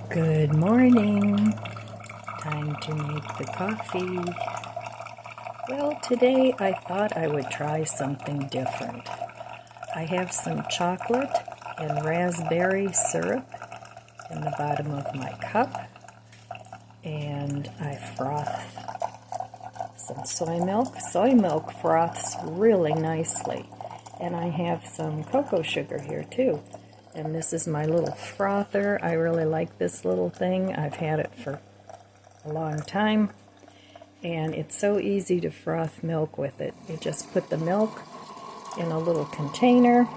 Good morning. Time to make the coffee. Well, today I thought I would try something different. I have some chocolate and raspberry syrup in the bottom of my cup, and I froth some soy milk. Soy milk froths really nicely, and I have some cocoa sugar here too. And this is my little frother. I really like this little thing. I've had it for a long time, and it's so easy to froth milk with it. You just put the milk in a little container.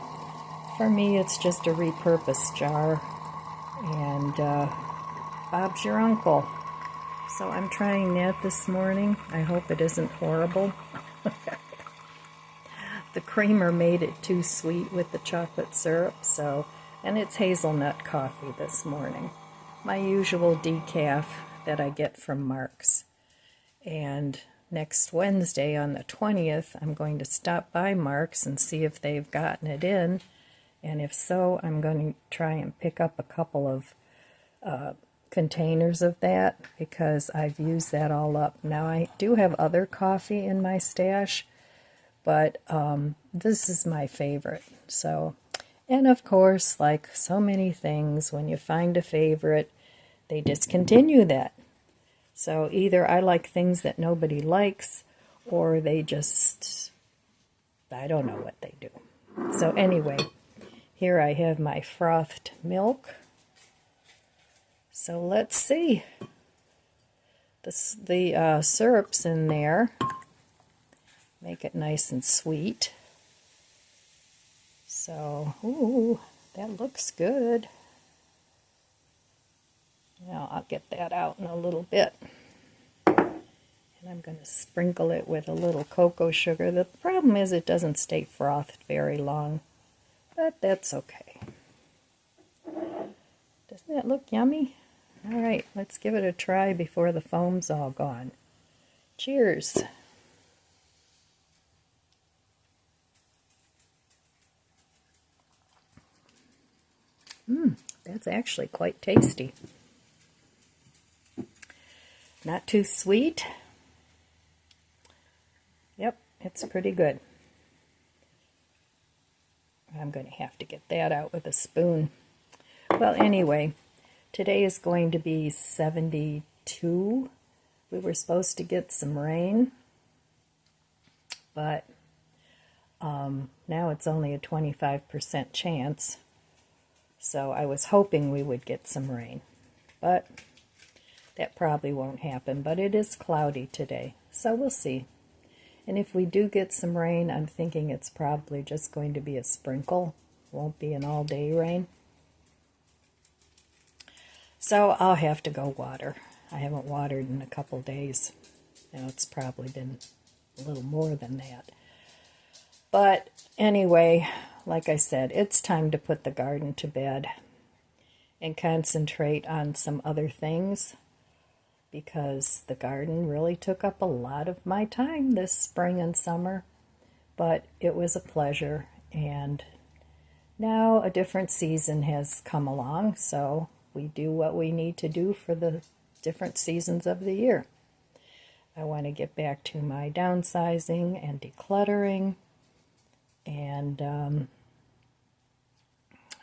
For me, it's just a repurposed jar, and Bob's your uncle. So I'm trying that this morning. I hope it isn't horrible. The creamer made it too sweet with the chocolate syrup, and it's hazelnut coffee this morning. My usual decaf that I get from Mark's. And next Wednesday on the 20th, I'm going to stop by Mark's and see if they've gotten it in. And if so, I'm going to try and pick up a couple of containers of that, because I've used that all up. Now, I do have other coffee in my stash, but this is my favorite. And of course, like so many things, when you find a favorite, they discontinue that. So either I like things that nobody likes, or they just, I don't know what they do. So anyway, here I have my frothed milk. So let's see. The syrup's in there. Make it nice and sweet. So, ooh, that looks good. Now I'll get that out in a little bit. And I'm going to sprinkle it with a little cocoa sugar. The problem is it doesn't stay frothed very long, but that's okay. Doesn't that look yummy? All right, let's give it a try before the foam's all gone. Cheers. That's actually quite tasty. Not too sweet. Yep, it's pretty good. I'm going to have to get that out with a spoon. Well, anyway, today is going to be 72. We were supposed to get some rain, but now it's only a 25% chance. So I was hoping we would get some rain, but that probably won't happen. But it is cloudy today, so we'll see. And if we do get some rain, I'm thinking it's probably just going to be a sprinkle. Won't be an all-day rain. So I'll have to go water. I haven't watered in a couple days. Now it's probably been a little more than that. But anyway, like I said, it's time to put the garden to bed and concentrate on some other things, because the garden really took up a lot of my time this spring and summer. But it was a pleasure, and now a different season has come along, so we do what we need to do for the different seasons of the year. I want to get back to my downsizing and decluttering, and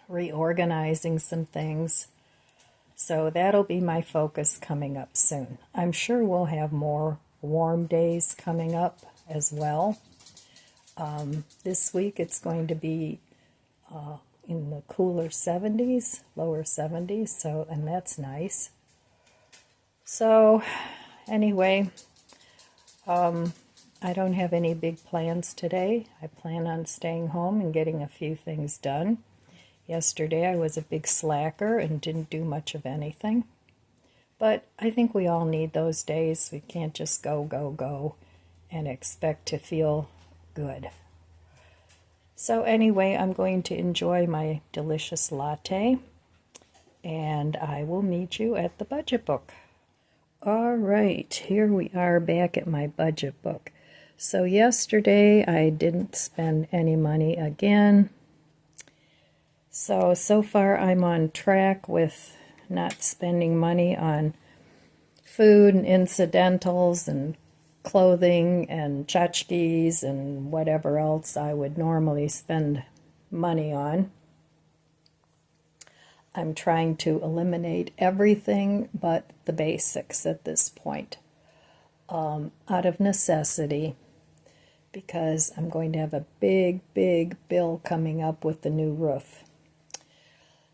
reorganizing some things. So that'll be my focus coming up soon. I'm sure we'll have more warm days coming up as well. This week it's going to be in the cooler 70s, lower 70s, and that's nice. So anyway, I don't have any big plans today. I plan on staying home and getting a few things done. Yesterday I was a big slacker and didn't do much of anything. But I think we all need those days. We can't just go, and expect to feel good. So anyway, I'm going to enjoy my delicious latte, and I will meet you at the budget book. All right, here we are back at my budget book. So yesterday I didn't spend any money again. So far I'm on track with not spending money on food and incidentals and clothing and tchotchkes and whatever else I would normally spend money on. I'm trying to eliminate everything but the basics at this point, out of necessity, because I'm going to have a big, big bill coming up with the new roof.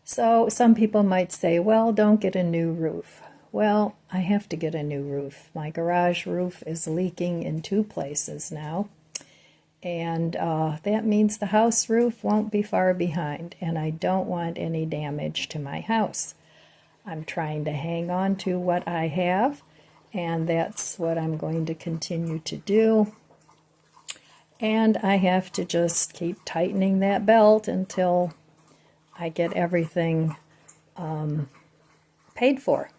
So some people might say, well, don't get a new roof. Well, I have to get a new roof. My garage roof is leaking in 2 places now, and that means the house roof won't be far behind, and I don't want any damage to my house. I'm trying to hang on to what I have, and that's what I'm going to continue to do. And I have to just keep tightening that belt until I get everything paid for.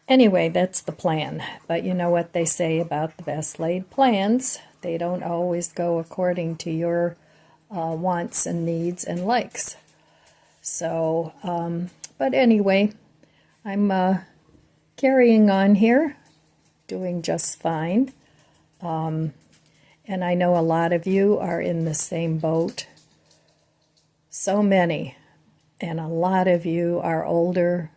Anyway, that's the plan. But you know what they say about the best laid plans. They don't always go according to your wants and needs and likes. So, but anyway, I'm carrying on here, doing just fine. And I know a lot of you are in the same boat. So many. And a lot of you are older,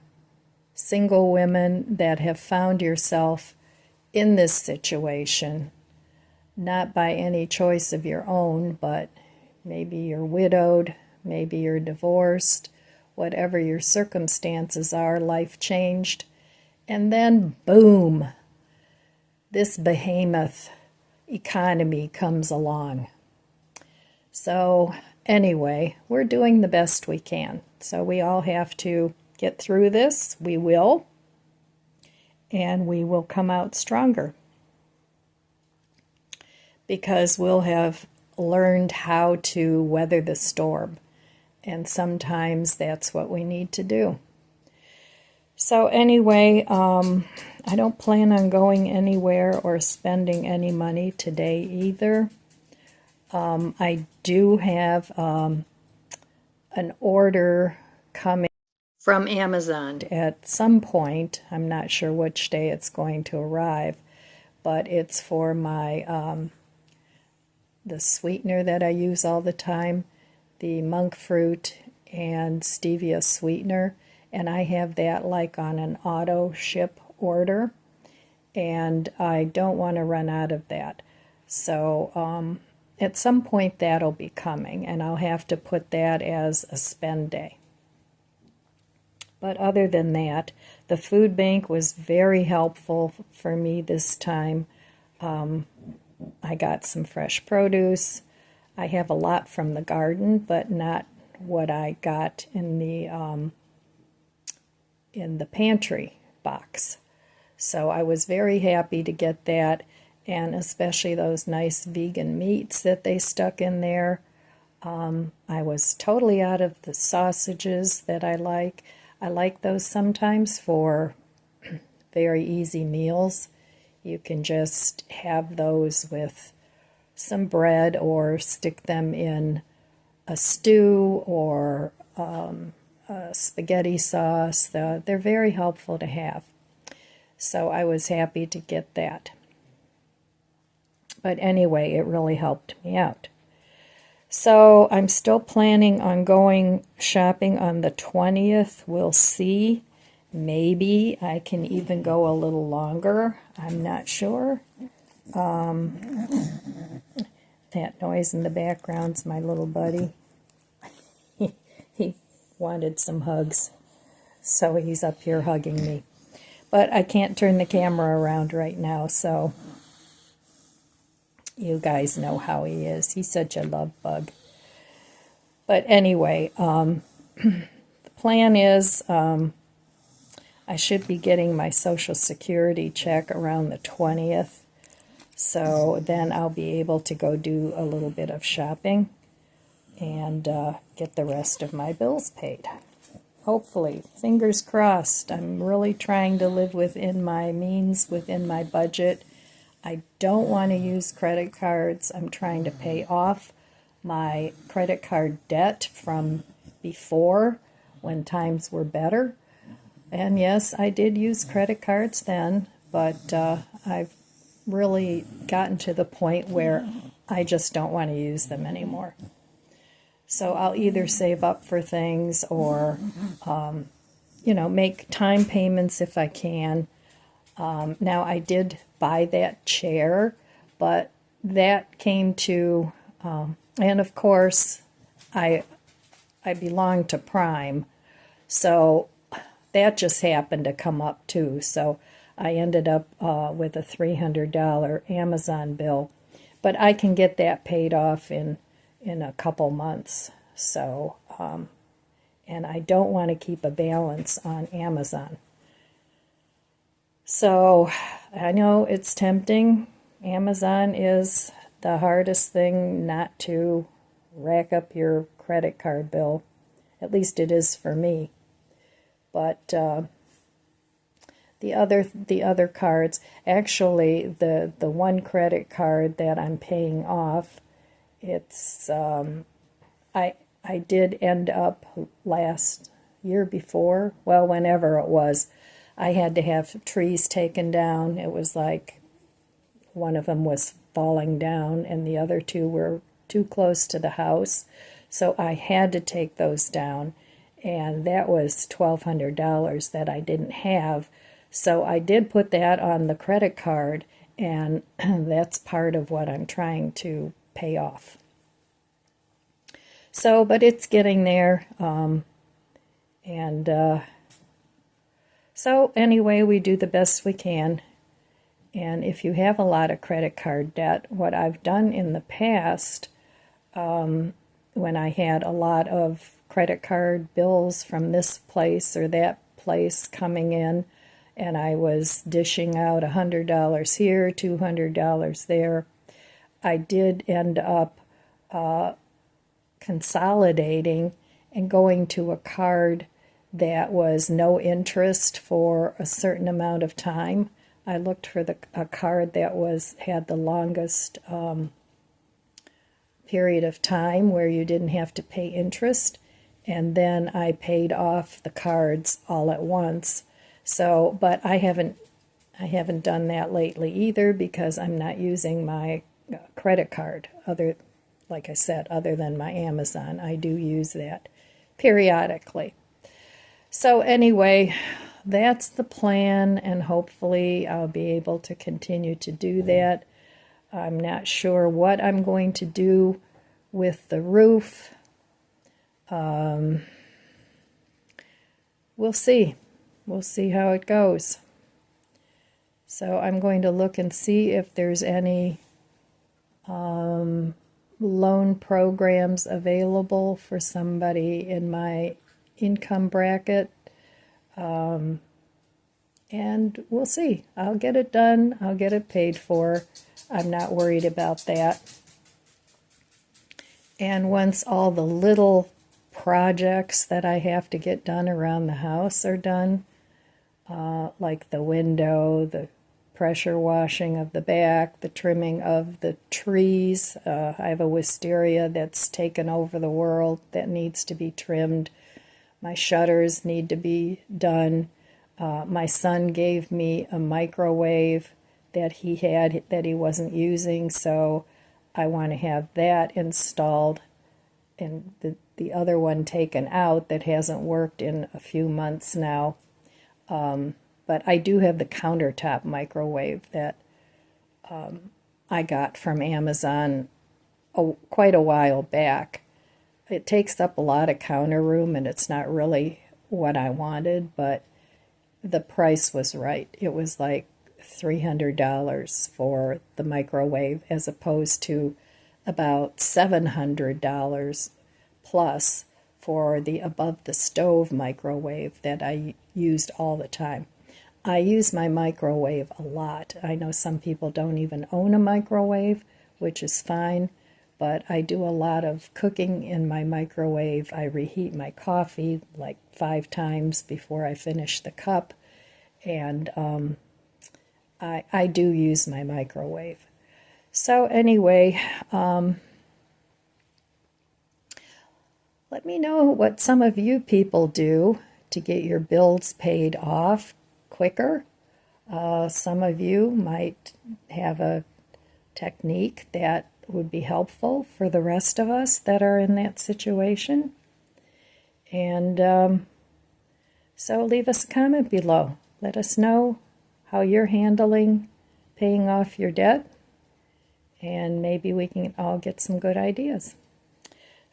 single women that have found yourself in this situation, not by any choice of your own, but maybe you're widowed, maybe you're divorced, whatever your circumstances are, life changed, and then boom, this behemoth economy comes along. So anyway, we're doing the best we can. So we all have to get through this. We will. And we will come out stronger. Because we'll have learned how to weather the storm. And sometimes that's what we need to do. So anyway, I don't plan on going anywhere or spending any money today either. I do have an order coming from Amazon at some point. I'm not sure which day it's going to arrive, but it's for my the sweetener that I use all the time, the monk fruit and stevia sweetener, and I have that like on an auto ship order, and I don't want to run out of that. So at some point that'll be coming, and I'll have to put that as a spend day. But other than that, the food bank was very helpful for me this time. I got some fresh produce. I have a lot from the garden, but not what I got in the pantry box. So I was very happy to get that, and especially those nice vegan meats that they stuck in there. I was totally out of the sausages that I like. I like those sometimes for very easy meals. You can just have those with some bread or stick them in a stew or a spaghetti sauce. They're very helpful to have. So I was happy to get that. But anyway, it really helped me out. So I'm still planning on going shopping on the 20th. We'll see. Maybe I can even go a little longer. I'm not sure. That noise in the background's my little buddy. He wanted some hugs, so he's up here hugging me. But I can't turn the camera around right now, so you guys know how he is. He's such a love bug. But anyway, the plan is I should be getting my Social Security check around the 20th. So then I'll be able to go do a little bit of shopping and get the rest of my bills paid. Hopefully. Fingers crossed. I'm really trying to live within my means, within my budget. I don't want to use credit cards. I'm trying to pay off my credit card debt from before when times were better. And yes, I did use credit cards then, but I've really gotten to the point where I just don't want to use them anymore. So I'll either save up for things or, make time payments if I can. Now, I did buy that chair, but that came to, and of course, I belong to Prime, so that just happened to come up too. So I ended up with a $300 Amazon bill, but I can get that paid off in a couple months. So, and I don't want to keep a balance on Amazon. So I know it's tempting. Amazon is the hardest thing not to rack up your credit card bill. At least it is for me. But the other cards, actually the one credit card that I'm paying off, it's I did end up last year before, well, whenever it was, I had to have trees taken down. It was like one of them was falling down and the other two were too close to the house. So I had to take those down, and that was $1,200 that I didn't have. So I did put that on the credit card, and that's part of what I'm trying to pay off. So, but it's getting there. So anyway, we do the best we can. And if you have a lot of credit card debt, what I've done in the past, when I had a lot of credit card bills from this place or that place coming in, and I was dishing out $100 here, $200 there, I did end up consolidating and going to a card that was no interest for a certain amount of time. I looked for a card that had the longest period of time where you didn't have to pay interest, and then I paid off the cards all at once. So, but I haven't done that lately either, because I'm not using my credit card. Like I said, other than my Amazon, I do use that periodically. So anyway, that's the plan, and hopefully I'll be able to continue to do that. I'm not sure what I'm going to do with the roof. We'll see. We'll see how it goes. So I'm going to look and see if there's any loan programs available for somebody in my income bracket. And we'll see. I'll get it done. I'll get it paid for. I'm not worried about that. And once all the little projects that I have to get done around the house are done, like the window, the pressure washing of the back, the trimming of the trees. I have a wisteria that's taken over the world that needs to be trimmed. My shutters need to be done. My son gave me a microwave that he had that he wasn't using, so I want to have that installed, and the other one taken out that hasn't worked in a few months now. But I do have the countertop microwave that I got from Amazon quite a while back. It takes up a lot of counter room, and it's not really what I wanted, but the price was right. It was like $300 for the microwave, as opposed to about $700 plus for the above the stove microwave that I used all the time. I use my microwave a lot. I know some people don't even own a microwave, which is fine, but I do a lot of cooking in my microwave. I reheat my coffee like 5 times before I finish the cup, and I do use my microwave. So anyway, Let me know what some of you people do to get your bills paid off quicker. Some of you might have a technique that would be helpful for the rest of us that are in that situation. And so leave us a comment below. Let us know how you're handling paying off your debt, and maybe we can all get some good ideas.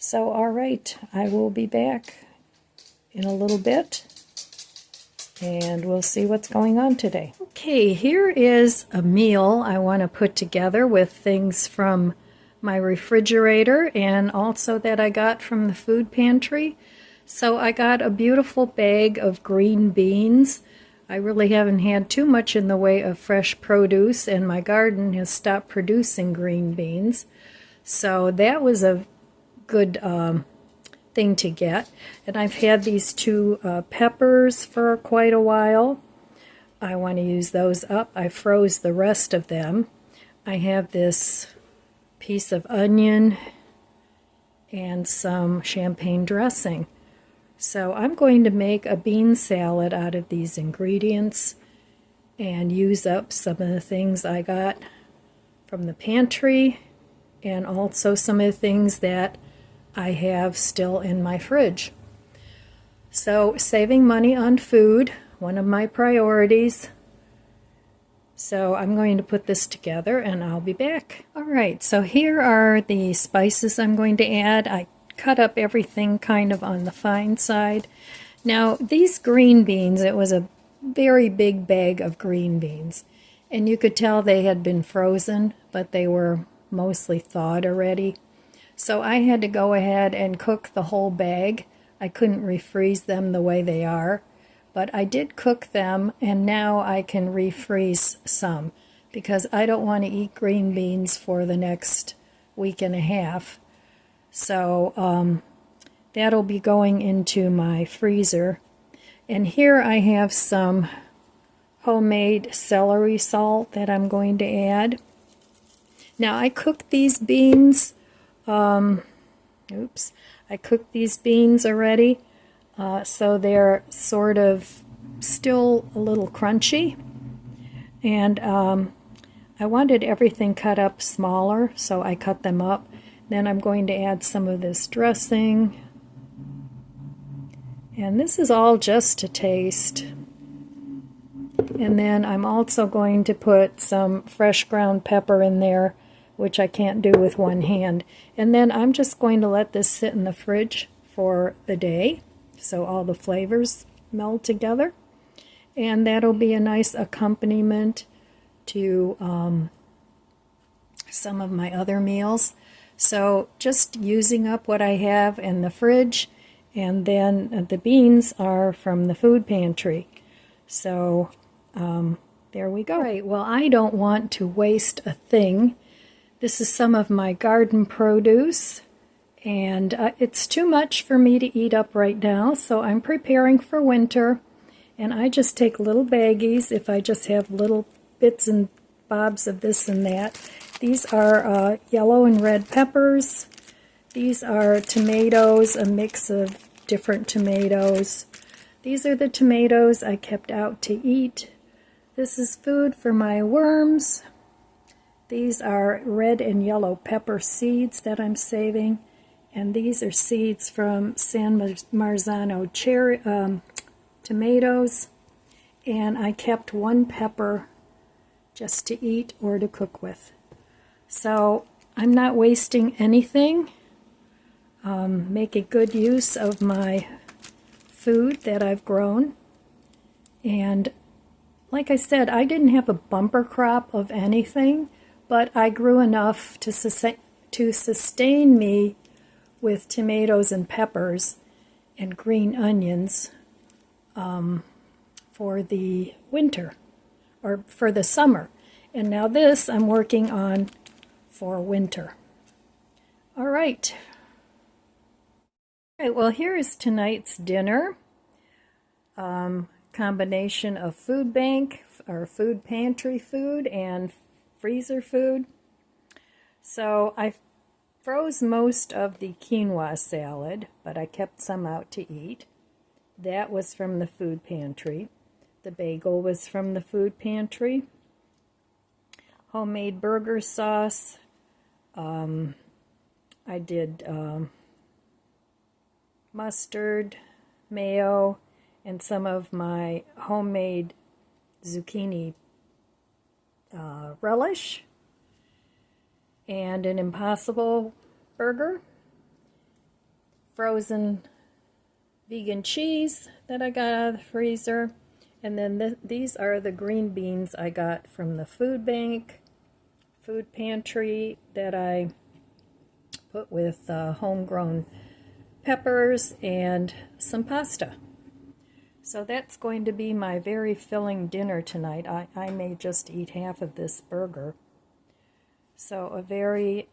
So, all right, I will be back in a little bit, and we'll see what's going on today. Okay, here is a meal I want to put together with things from my refrigerator and also that I got from the food pantry. So I got a beautiful bag of green beans. I really haven't had too much in the way of fresh produce, and my garden has stopped producing green beans. So that was a good thing to get. And I've had these two peppers for quite a while. I want to use those up. I froze the rest of them. I have this piece of onion and some champagne dressing. So I'm going to make a bean salad out of these ingredients and use up some of the things I got from the pantry and also some of the things that I have still in my fridge. So saving money on food, one of my priorities. So I'm going to put this together and I'll be back. Alright, so here are the spices I'm going to add. I cut up everything kind of on the fine side. Now these green beans, it was a very big bag of green beans, and you could tell they had been frozen, but they were mostly thawed already. So I had to go ahead and cook the whole bag. I couldn't refreeze them the way they are, but I did cook them, and now I can refreeze some because I don't want to eat green beans for the next week and a half. So that'll be going into my freezer. And here I have some homemade celery salt that I'm going to add. Now I cooked these beans, I cooked these beans already, so they're sort of still a little crunchy. And I wanted everything cut up smaller, so I cut them up. Then I'm going to add some of this dressing. And this is all just to taste. And then I'm also going to put some fresh ground pepper in there, which I can't do with one hand. And then I'm just going to let this sit in the fridge for the day so all the flavors meld together. And that'll be a nice accompaniment to some of my other meals. So just using up what I have in the fridge, and then the beans are from the food pantry. So there we go. Right, well, I don't want to waste a thing. This is some of my garden produce, and it's too much for me to eat up right now, so I'm preparing for winter. And I just take little baggies if I just have little bits and bobs of this and that. These are yellow and red peppers. These are tomatoes, a mix of different tomatoes. These are the tomatoes I kept out to eat. This is food for my worms. These are red and yellow pepper seeds that I'm saving. And these are seeds from San Marzano cherry tomatoes. And I kept one pepper just to eat or to cook with. So I'm not wasting anything. Making good use of my food that I've grown. And like I said, I didn't have a bumper crop of anything, but I grew enough to sustain me with tomatoes and peppers and green onions for the winter, or for the summer. And now this I'm working on for winter. All right. All right, well, here is tonight's dinner. Combination of food bank or food pantry food and freezer food. So I Froze most of the quinoa salad, but I kept some out to eat. That was from the food pantry. The bagel was from the food pantry. Homemade burger sauce. I did mustard, mayo, and some of my homemade zucchini relish, and an Impossible burger, frozen vegan cheese that I got out of the freezer, and then these are the green beans I got from the food bank, food pantry, that I put with homegrown peppers and some pasta. So that's going to be my very filling dinner tonight. I may just eat half of this burger. So a very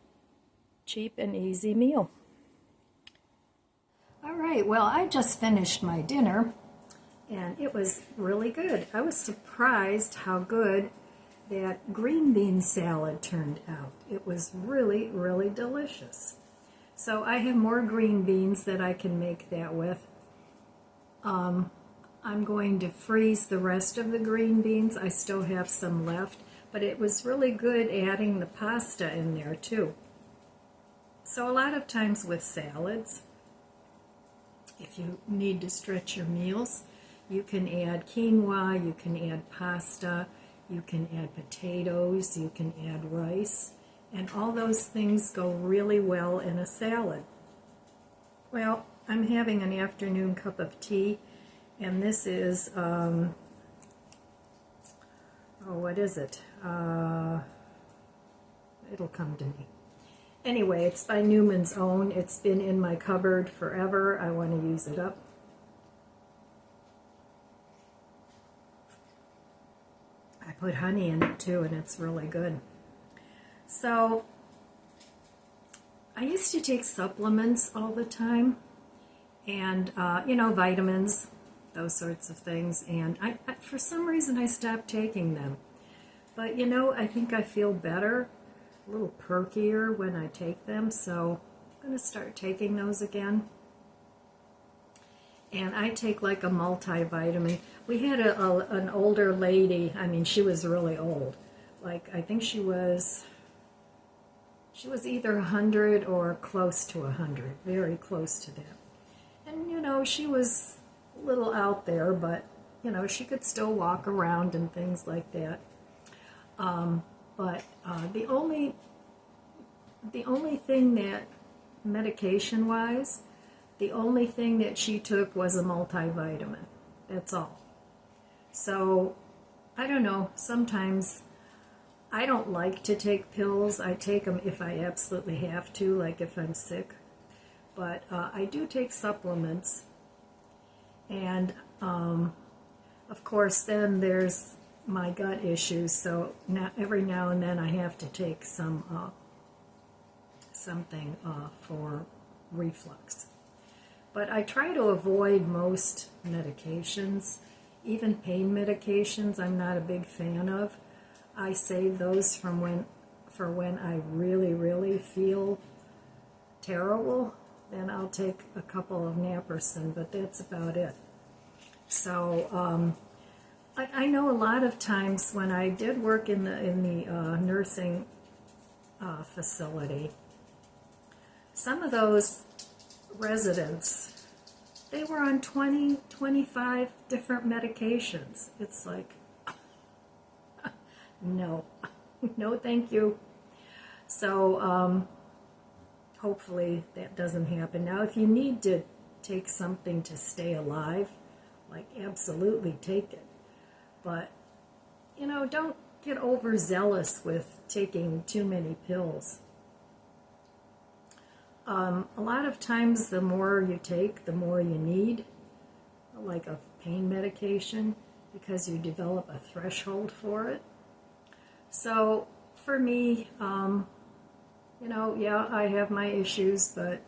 cheap and easy meal. All right, well, I just finished my dinner, and it was really good. I was surprised how good that green bean salad turned out. It was really, really delicious. So I have more green beans that I can make that with. I'm going to freeze the rest of the green beans. I still have some left, but it was really good adding the pasta in there too. So a lot of times with salads, if you need to stretch your meals, you can add quinoa, you can add pasta, you can add potatoes, you can add rice, and all those things go really well in a salad. Well, I'm having an afternoon cup of tea, and this is, what is it? It'll come to me. Anyway, it's by Newman's Own. It's been in my cupboard forever. I want to use it up. I put honey in it too, and it's really good. So, I used to take supplements all the time, and, vitamins, those sorts of things, and I for some reason I stopped taking them. But, I think I feel better, a little perkier when I take them, so I'm going to start taking those again. And I take like a multivitamin. We had an older lady, she was really old. Like, I think she was either 100 or close to 100, very close to that. And, she was a little out there, but, she could still walk around and things like that. But the only thing that, medication-wise, the only thing that she took was a multivitamin. That's all. So, I don't know, sometimes I don't like to take pills. I take them if I absolutely have to, like if I'm sick. But I do take supplements. And, of course, then there's my gut issues. So every now and then I have to take something for reflux. But I try to avoid most medications. Even pain medications I'm not a big fan of. I save those for when I really, really feel terrible. Then I'll take a couple of Naproxen, but that's about it. So I know a lot of times when I did work in the nursing facility, some of those residents, they were on 20, 25 different medications. It's like, no, no thank you. So hopefully that doesn't happen. Now, if you need to take something to stay alive, like absolutely take it. But, don't get overzealous with taking too many pills. A lot of times the more you take, the more you need, like a pain medication, because you develop a threshold for it. So for me, yeah, I have my issues, but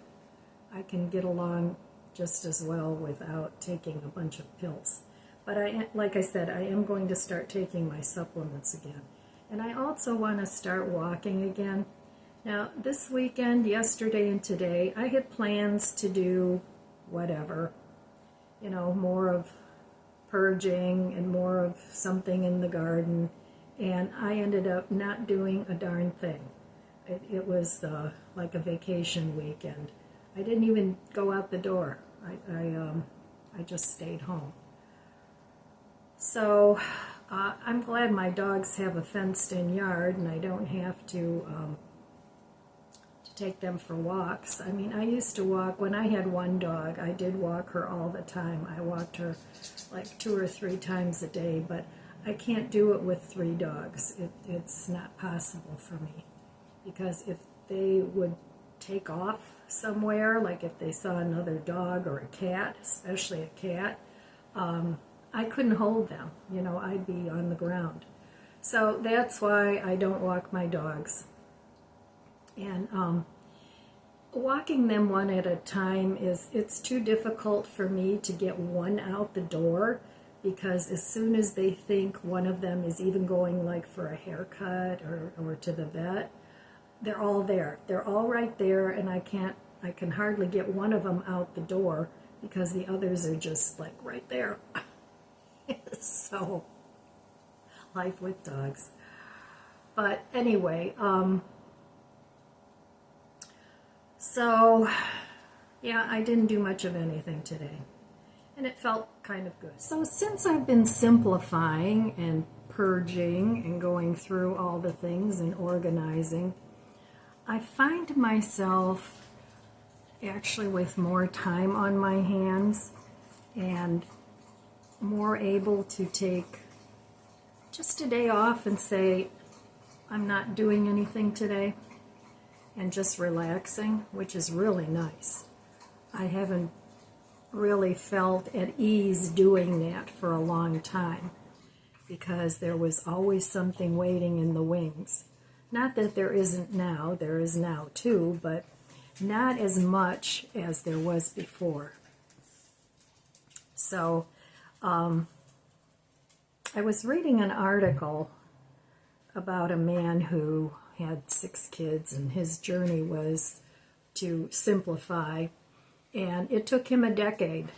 I can get along just as well without taking a bunch of pills. But like I said, I am going to start taking my supplements again. And I also want to start walking again, Now, this weekend, yesterday and today, I had plans to do whatever, more of purging and more of something in the garden, and I ended up not doing a darn thing. It was like a vacation weekend. I didn't even go out the door. I just stayed home. So I'm glad my dogs have a fenced-in yard, and I don't have to take them for walks. I mean, I used to walk, when I had one dog, I did walk her all the time. I walked her like 2 or 3 times a day, but I can't do it with 3 dogs. It's not possible for me, because if they would take off somewhere, like if they saw another dog or a cat, especially a cat, I couldn't hold them. I'd be on the ground. So that's why I don't walk my dogs. And walking them one at a time it's too difficult for me to get one out the door, because as soon as they think one of them is even going like for a haircut or to the vet, they're all there. They're all right there, and I can hardly get one of them out the door because the others are just like right there. So, life with dogs. But anyway, so, yeah, I didn't do much of anything today, and it felt kind of good. So since I've been simplifying and purging and going through all the things and organizing, I find myself actually with more time on my hands and more able to take just a day off and say, I'm not doing anything today, and just relaxing, which is really nice. I haven't really felt at ease doing that for a long time, because there was always something waiting in the wings. Not that there isn't now, there is now too, but not as much as there was before. So, I was reading an article about a man who had 6 kids, and his journey was to simplify, and it took him a decade.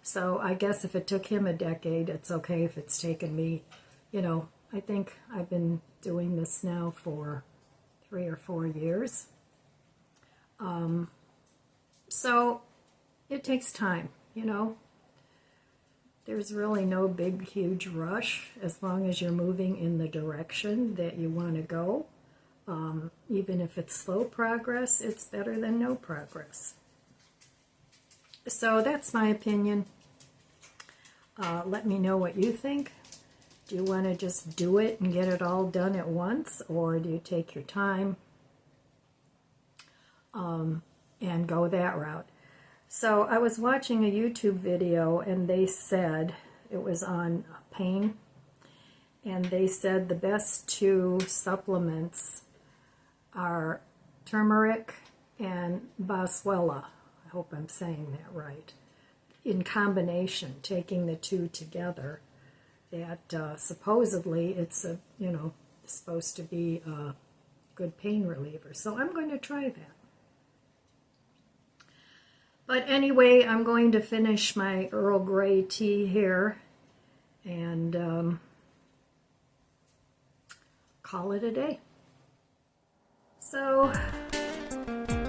So I guess if it took him a decade, it's okay if it's taken me, I think I've been doing this now for 3 or 4 years. So it takes time, There's really no big, huge rush as long as you're moving in the direction that you want to go. Even if it's slow progress, it's better than no progress. So that's my opinion. Let me know what you think. Do you want to just do it and get it all done at once, or do you take your time and go that route? So I was watching a YouTube video, and they said, it was on pain, and they said the best 2 supplements are turmeric and boswellia. I hope I'm saying that right. In combination, taking the 2 together, that supposedly it's supposed to be a good pain reliever. So I'm going to try that. But anyway, I'm going to finish my Earl Grey tea here and call it a day. So,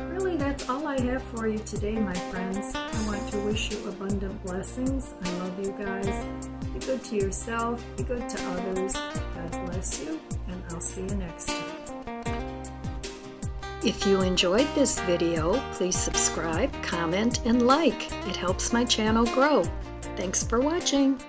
really, that's all I have for you today, my friends. I want to wish you abundant blessings. I love you guys. Be good to yourself. Be good to others. God bless you, and I'll see you next time. If you enjoyed this video, please subscribe, comment, and like. It helps my channel grow. Thanks for watching.